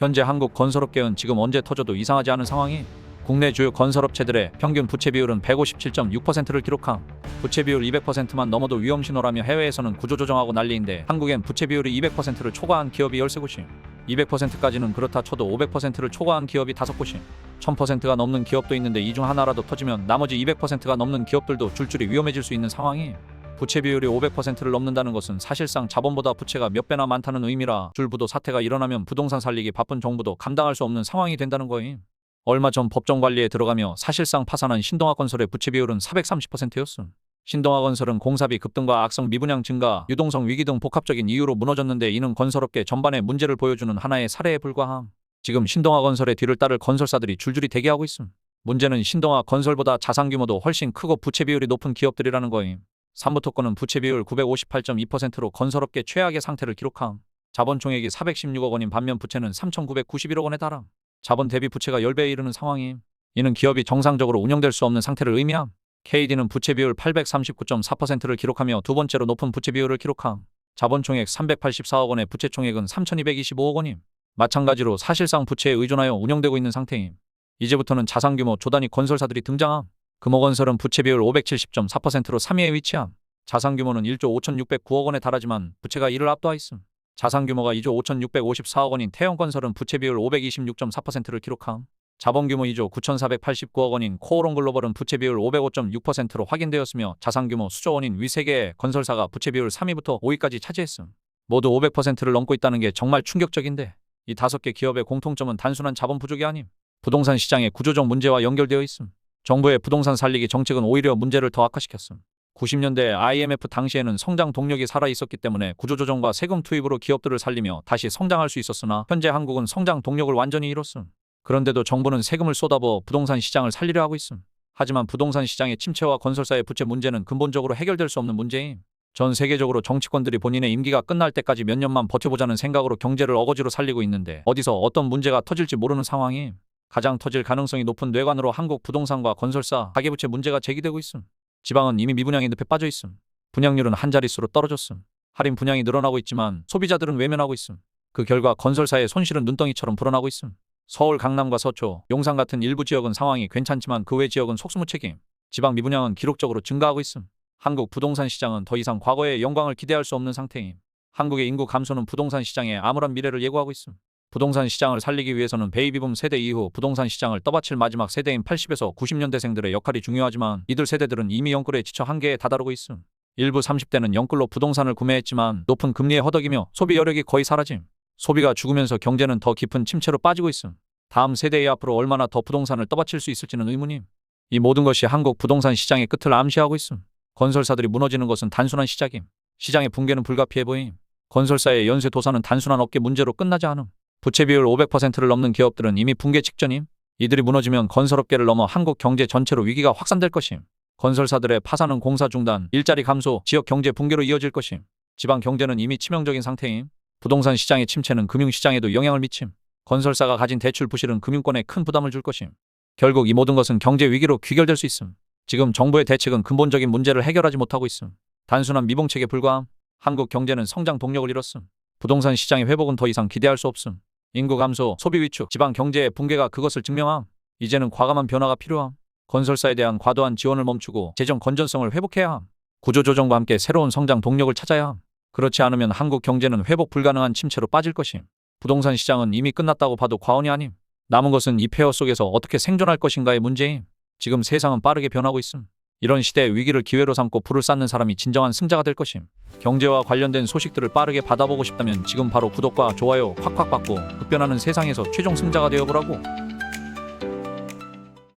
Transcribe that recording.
현재 한국 건설업계는 지금 언제 터져도 이상하지 않은 상황이 국내 주요 건설업체들의 평균 부채 비율은 157.6%를 기록함. 부채 비율 200%만 넘어도 위험 신호라며 해외에서는 구조조정하고 난리인데 한국엔 부채 비율이 200%를 초과한 기업이 13곳이, 200%까지는 그렇다 쳐도 500%를 초과한 기업이 5곳이, 1000%가 넘는 기업도 있는데 이 중 하나라도 터지면 나머지 200%가 넘는 기업들도 줄줄이 위험해질 수 있는 상황이, 부채 비율이 500%를 넘는다는 것은 사실상 자본보다 부채가 몇 배나 많다는 의미라 줄부도 사태가 일어나면 부동산 살리기 바쁜 정부도 감당할 수 없는 상황이 된다는 거임. 얼마 전 법정 관리에 들어가며 사실상 파산한 신동아건설의 부채 비율은 430%였음. 신동아건설은 공사비 급등과 악성 미분양 증가, 유동성 위기 등 복합적인 이유로 무너졌는데 이는 건설업계 전반의 문제를 보여주는 하나의 사례에 불과함. 지금 신동아건설의 뒤를 따를 건설사들이 줄줄이 대기하고 있음. 문제는 신동아건설보다 자산 규모도 훨씬 크고 부채 비율이 높은 기업들이라는 거임. 삼부토건은 부채 비율 958.2%로 건설업계 최악의 상태를 기록함. 자본 총액이 416억 원인 반면 부채는 3,991억 원에 달함. 자본 대비 부채가 10배에 이르는 상황임. 이는 기업이 정상적으로 운영될 수 없는 상태를 의미함. KD는 부채 비율 839.4%를 기록하며 두 번째로 높은 부채 비율을 기록함. 자본 총액 384억 원의 부채 총액은 3,225억 원임. 마찬가지로 사실상 부채에 의존하여 운영되고 있는 상태임. 이제부터는 자산 규모 조단위 건설사들이 등장함. 금호건설은 부채 비율 570.4%로 3위에 위치함. 자산 규모는 1조 5,609억 원에 달하지만 부채가 이를 압도하 있음. 자산 규모가 2조 5,654억 원인 태영건설은 부채 비율 526.4%를 기록함. 자본 규모 2조 9,489억 원인 코오롱글로벌은 부채 비율 505.6%로 확인되었으며 자산 규모 수조 원인 위 3개의 건설사가 부채 비율 3위부터 5위까지 차지했음. 모두 500%를 넘고 있다는 게 정말 충격적인데 이 5개 기업의 공통점은 단순한 자본 부족이 아님 부동산 시장의 구조적 문제와 연결되어 있음. 정부의 부동산 살리기 정책은 오히려 문제를 더 악화시켰음. 90년대 IMF 당시에는 성장 동력이 살아있었기 때문에 구조조정과 세금 투입으로 기업들을 살리며 다시 성장할 수 있었으나 현재 한국은 성장 동력을 완전히 잃었음. 그런데도 정부는 세금을 쏟아부어 부동산 시장을 살리려 하고 있음. 하지만 부동산 시장의 침체와 건설사의 부채 문제는 근본적으로 해결될 수 없는 문제임. 전 세계적으로 정치권들이 본인의 임기가 끝날 때까지 몇 년만 버텨보자는 생각으로 경제를 어거지로 살리고 있는데 어디서 어떤 문제가 터질지 모르는 상황임. 가장 터질 가능성이 높은 뇌관으로 한국 부동산과 건설사, 가계부채 문제가 제기되고 있음. 지방은 이미 미분양의 늪에 빠져 있음. 분양률은 한 자릿수로 떨어졌음. 할인 분양이 늘어나고 있지만 소비자들은 외면하고 있음. 그 결과 건설사의 손실은 눈덩이처럼 불어나고 있음. 서울 강남과 서초, 용산 같은 일부 지역은 상황이 괜찮지만 그 외 지역은 속수무책임. 지방 미분양은 기록적으로 증가하고 있음. 한국 부동산 시장은 더 이상 과거의 영광을 기대할 수 없는 상태임. 한국의 인구 감소는 부동산 시장에 암울한 미래를 예고하고 있음. 부동산 시장을 살리기 위해서는 베이비붐 세대 이후 부동산 시장을 떠받칠 마지막 세대인 80에서 90년대생들의 역할이 중요하지만 이들 세대들은 이미 영끌에 지쳐 한계에 다다르고 있음. 일부 30대는 영끌로 부동산을 구매했지만 높은 금리에 허덕이며 소비 여력이 거의 사라짐. 소비가 죽으면서 경제는 더 깊은 침체로 빠지고 있음. 다음 세대의 앞으로 얼마나 더 부동산을 떠받칠 수 있을지는 의문임. 이 모든 것이 한국 부동산 시장의 끝을 암시하고 있음. 건설사들이 무너지는 것은 단순한 시작임. 시장의 붕괴는 불가피해 보임. 건설사의 연쇄 도산은 단순한 업계 문제로 끝나지 않음. 부채 비율 500%를 넘는 기업들은 이미 붕괴 직전임. 이들이 무너지면 건설업계를 넘어 한국 경제 전체로 위기가 확산될 것임. 건설사들의 파산은 공사 중단, 일자리 감소, 지역 경제 붕괴로 이어질 것임. 지방 경제는 이미 치명적인 상태임. 부동산 시장의 침체는 금융시장에도 영향을 미침. 건설사가 가진 대출 부실은 금융권에 큰 부담을 줄 것임. 결국 이 모든 것은 경제 위기로 귀결될 수 있음. 지금 정부의 대책은 근본적인 문제를 해결하지 못하고 있음. 단순한 미봉책에 불과함. 한국 경제는 성장 동력을 잃었음. 부동산 시장의 회복은 더 이상 기대할 수 없음. 인구 감소, 소비 위축, 지방 경제의 붕괴가 그것을 증명함. 이제는 과감한 변화가 필요함. 건설사에 대한 과도한 지원을 멈추고 재정 건전성을 회복해야 함. 구조조정과 함께 새로운 성장 동력을 찾아야 함. 그렇지 않으면 한국 경제는 회복 불가능한 침체로 빠질 것임. 부동산 시장은 이미 끝났다고 봐도 과언이 아님. 남은 것은 이 폐허 속에서 어떻게 생존할 것인가의 문제임. 지금 세상은 빠르게 변하고 있음. 이런 시대의 위기를 기회로 삼고 불을 쌓는 사람이 진정한 승자가 될 것임. 경제와 관련된 소식들을 빠르게 받아보고 싶다면 지금 바로 구독과 좋아요 콱콱 받고 급변하는 세상에서 최종 승자가 되어보라고.